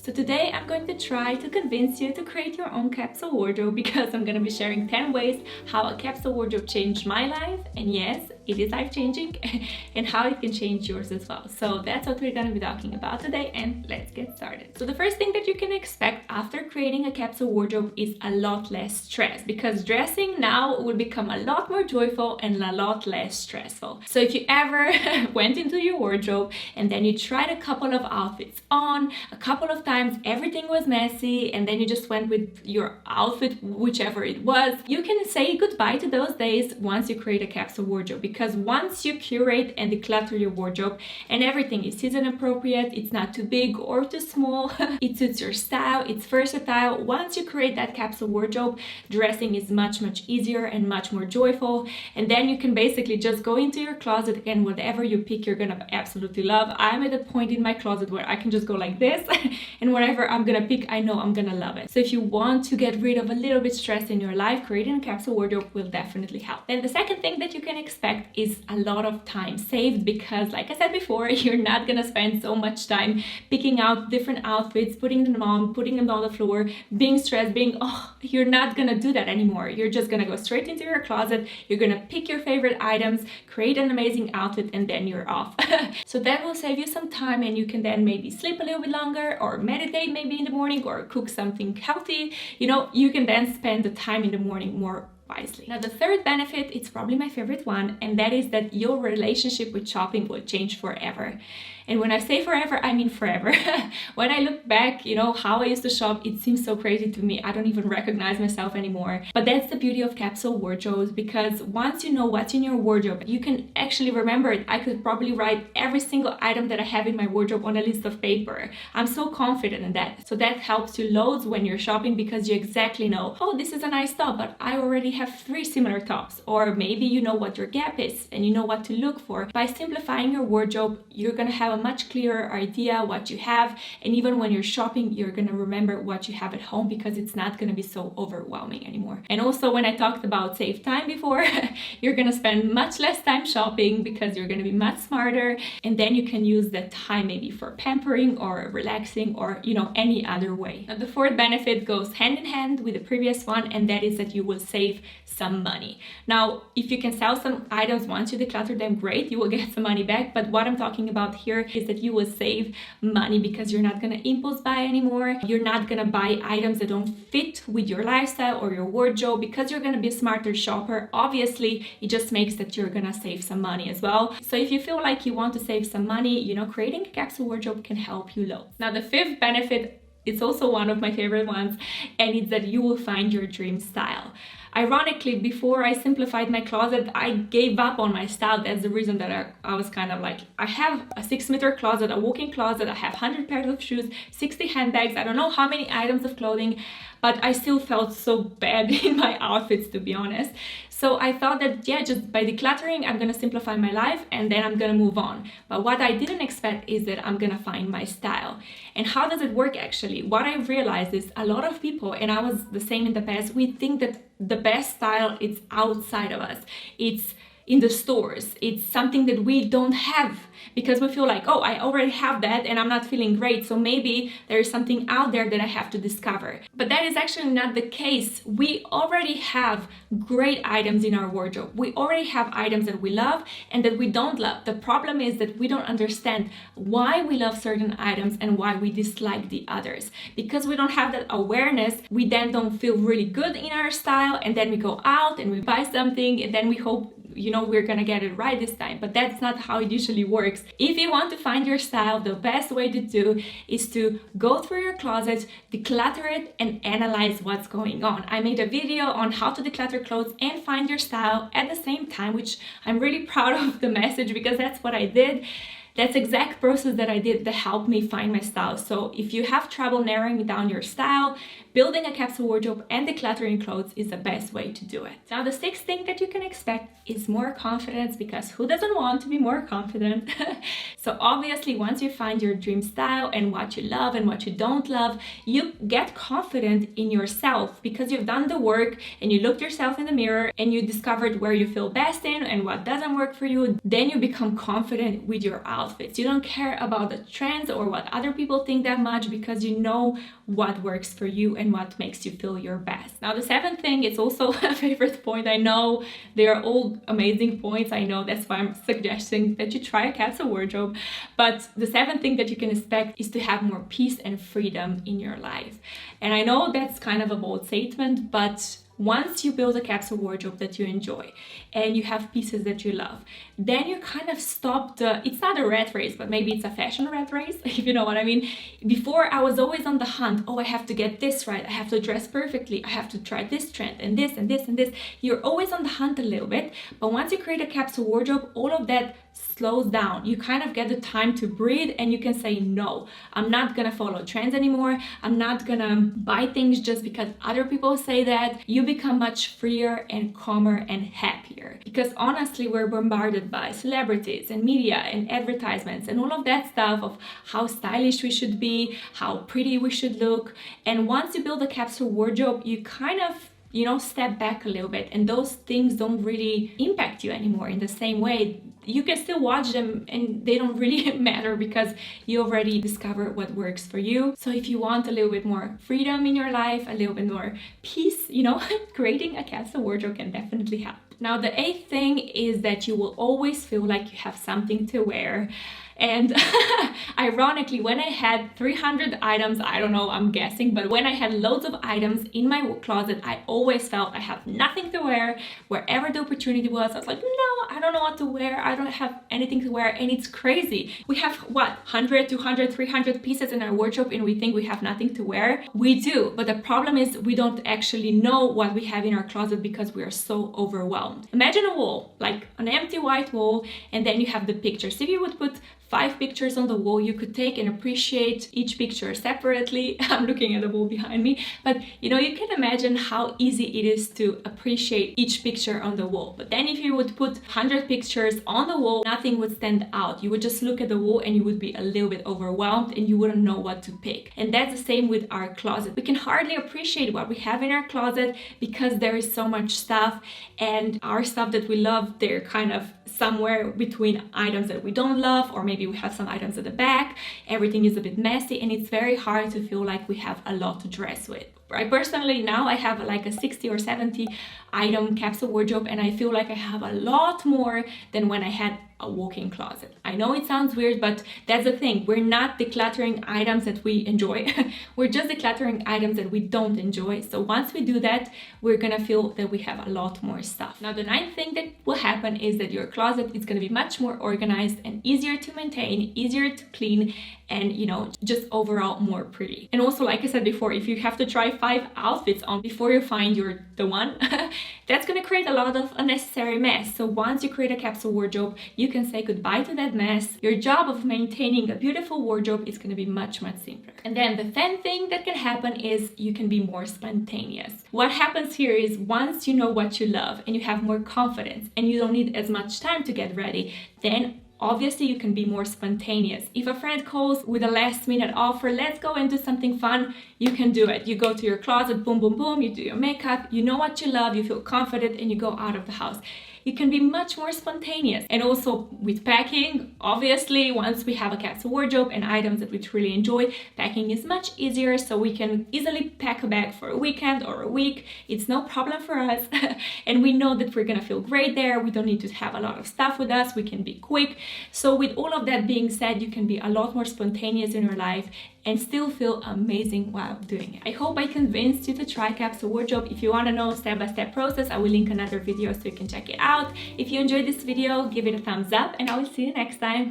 So today I'm going to try to convince you to create your own capsule wardrobe because I'm going to be sharing 10 ways how a capsule wardrobe changed my life, and yes, it is life-changing, and how it can change yours as well. So that's what we're going to be talking about today, and let's get started. So the first thing that you can expect after creating a capsule wardrobe is a lot less stress, because dressing now will become a lot more joyful and a lot less stressful. So if you ever went into your wardrobe and then you tried a couple of outfits on, a couple of times everything was messy, and then you just went with your outfit, whichever it was, you can say goodbye to those days once you create a capsule wardrobe. Because once you curate and declutter your wardrobe and everything is season appropriate, it's not too big or too small, it suits your style, it's versatile. Once you create that capsule wardrobe, dressing is much easier and much more joyful, and then you can basically just go into your closet and whatever you pick you're gonna absolutely love. I'm at a point in my closet where I can just go like this and whatever I'm gonna pick, I know I'm gonna love it. So if you want to get rid of a little bit stress in your life, creating a capsule wardrobe will definitely help. Then the second thing that you can expect is a lot of time saved, because like I said before, you're not gonna spend so much time picking out different outfits, putting them on the floor, being stressed, you're not gonna do that anymore. You're just gonna go straight into your closet, you're gonna pick your favorite items, create an amazing outfit, and then you're off. So that will save you some time, and you can then maybe sleep a little bit longer, or meditate maybe in the morning, or cook something healthy. You can then spend the time in the morning more wisely. Now the third benefit, it's probably my favorite one, and that is that your relationship with shopping will change forever. And when I say forever, I mean forever. When I look back, how I used to shop, it seems so crazy to me. I don't even recognize myself anymore. But that's the beauty of capsule wardrobes, because once you know what's in your wardrobe, you can actually remember it. I could probably write every single item that I have in my wardrobe on a list of paper. I'm so confident in that. So that helps you loads when you're shopping, because you exactly know, oh, this is a nice top, but I already have 3 similar tops. Or maybe you know what your gap is and you know what to look for. By simplifying your wardrobe, you're gonna have a much clearer idea what you have, and even when you're shopping, you're gonna remember what you have at home, because it's not gonna be so overwhelming anymore. And also, when I talked about save time before, you're gonna spend much less time shopping because you're gonna be much smarter, and then you can use that time maybe for pampering or relaxing or any other way. Now the fourth benefit goes hand in hand with the previous one, and that is that you will save some money. Now if you can sell some items once you declutter them, great, you will get some money back. But what I'm talking about here is that you will save money, because you're not gonna impulse buy anymore. You're not gonna buy items that don't fit with your lifestyle or your wardrobe, because you're gonna be a smarter shopper. Obviously, it just makes that you're gonna save some money as well. So if you feel like you want to save some money, creating a capsule wardrobe can help you loads. Now the fifth benefit, it's also one of my favorite ones, and it's that you will find your dream style. Ironically, before I simplified my closet, I gave up on my style. That's the reason that I was kind of like, I have a 6-meter closet, a walk-in closet, I have 100 pairs of shoes, 60 handbags, I don't know how many items of clothing, but I still felt so bad in my outfits, to be honest. So I thought that, just by decluttering, I'm gonna simplify my life and then I'm gonna move on. But what I didn't expect is that I'm gonna find my style. And how does it work actually? What I realized is a lot of people, and I was the same in the past, we think that the best style is outside of us. It's in the stores. It's something that we don't have, because we feel like, oh, I already have that and I'm not feeling great, so maybe there is something out there that I have to discover. But that is actually not the case. We already have great items in our wardrobe. We already have items that we love and that we don't love. The problem is that we don't understand why we love certain items and why we dislike the others. Because we don't have that awareness, we then don't feel really good in our style, and then we go out and we buy something, and then we hope we're gonna get it right this time. But that's not how it usually works. If you want to find your style, the best way to do is to go through your closet, declutter it, and analyze what's going on. I made a video on how to declutter clothes and find your style at the same time, which I'm really proud of the message, because that's what I did. That's the exact process that I did that helped me find my style. So if you have trouble narrowing down your style, building a capsule wardrobe and decluttering clothes is the best way to do it. Now the sixth thing that you can expect is more confidence, because who doesn't want to be more confident? So obviously, once you find your dream style and what you love and what you don't love, you get confident in yourself, because you've done the work and you looked yourself in the mirror and you discovered where you feel best in and what doesn't work for you. Then you become confident with your outfit. outfits. You don't care about the trends or what other people think that much, because you know what works for you and what makes you feel your best. Now the seventh thing is also a favorite point. I know they are all amazing points. I know that's why I'm suggesting that you try a capsule wardrobe. But the seventh thing that you can expect is to have more peace and freedom in your life. And I know that's kind of a bold statement, but once you build a capsule wardrobe that you enjoy and you have pieces that you love, then you kind of stop it's not a rat race, but maybe it's a fashion rat race, if you know what I mean. Before, I was always on the hunt. Oh, I have to get this right. I have to dress perfectly. I have to try this trend and this and this and this. You're always on the hunt a little bit. But once you create a capsule wardrobe, all of that slows down. You kind of get the time to breathe and you can say, no, I'm not gonna follow trends anymore. I'm not gonna buy things just because other people say that. You become much freer and calmer and happier. Because honestly, we're bombarded by celebrities and media and advertisements and all of that stuff of how stylish we should be, how pretty we should look. And once you build a capsule wardrobe, you kind of step back a little bit, and those things don't really impact you anymore in the same way. You can still watch them and they don't really matter because you already discovered what works for you. So if you want a little bit more freedom in your life, a little bit more peace, creating a capsule wardrobe can definitely help. Now, the eighth thing is that you will always feel like you have something to wear. And ironically, when I had 300 items, I don't know, I'm guessing, but when I had loads of items in my closet, I always felt I have nothing to wear. Wherever the opportunity was, I was like, no, I don't know what to wear. I don't have anything to wear. And it's crazy. We have 100, 200, 300 pieces in our wardrobe and we think we have nothing to wear. We do. But the problem is we don't actually know what we have in our closet because we are so overwhelmed. Imagine a wall, like an empty white wall, and then you have the pictures. If you would put 5 pictures on the wall, you could take and appreciate each picture separately. I'm looking at the wall behind me, but you can imagine how easy it is to appreciate each picture on the wall. But then if you would put 100 pictures on the wall, nothing would stand out. You would just look at the wall and you would be a little bit overwhelmed and you wouldn't know what to pick. And that's the same with our closet. We can hardly appreciate what we have in our closet because there is so much stuff, and our stuff that we love, they're kind of somewhere between items that we don't love, or maybe we have some items at the back. Everything is a bit messy and it's very hard to feel like we have a lot to dress with. I personally now I have like a 60 or 70 item capsule wardrobe, and I feel like I have a lot more than when I had a walk-in closet. I know it sounds weird, but that's the thing. We're not decluttering items that we enjoy. We're just decluttering items that we don't enjoy. So once we do that, we're gonna feel that we have a lot more stuff. Now, the ninth thing that will happen is that your closet is gonna be much more organized and easier to maintain, easier to clean, and just overall more pretty. And also, like I said before, if you have to try 5 outfits on before you find the one, that's gonna create a lot of unnecessary mess. So once you create a capsule wardrobe, you can say goodbye to that mess. Your job of maintaining a beautiful wardrobe is gonna be much, much simpler. And then the 10th thing that can happen is you can be more spontaneous. What happens here is once you know what you love and you have more confidence and you don't need as much time to get ready, then obviously you can be more spontaneous. If a friend calls with a last minute offer, let's go and do something fun, you can do it. You go to your closet, boom, boom, boom, you do your makeup, you know what you love, you feel confident, and you go out of the house. You can be much more spontaneous. And also with packing, obviously, once we have a capsule wardrobe and items that we truly enjoy, packing is much easier, so we can easily pack a bag for a weekend or a week. It's no problem for us. And we know that we're gonna feel great there. We don't need to have a lot of stuff with us. We can be quick. So with all of that being said, you can be a lot more spontaneous in your life and still feel amazing while doing it. I hope I convinced you to try capsule wardrobe. If you want to know step-by-step process, I will link another video so you can check it out. If you enjoyed this video, give it a thumbs up and I will see you next time.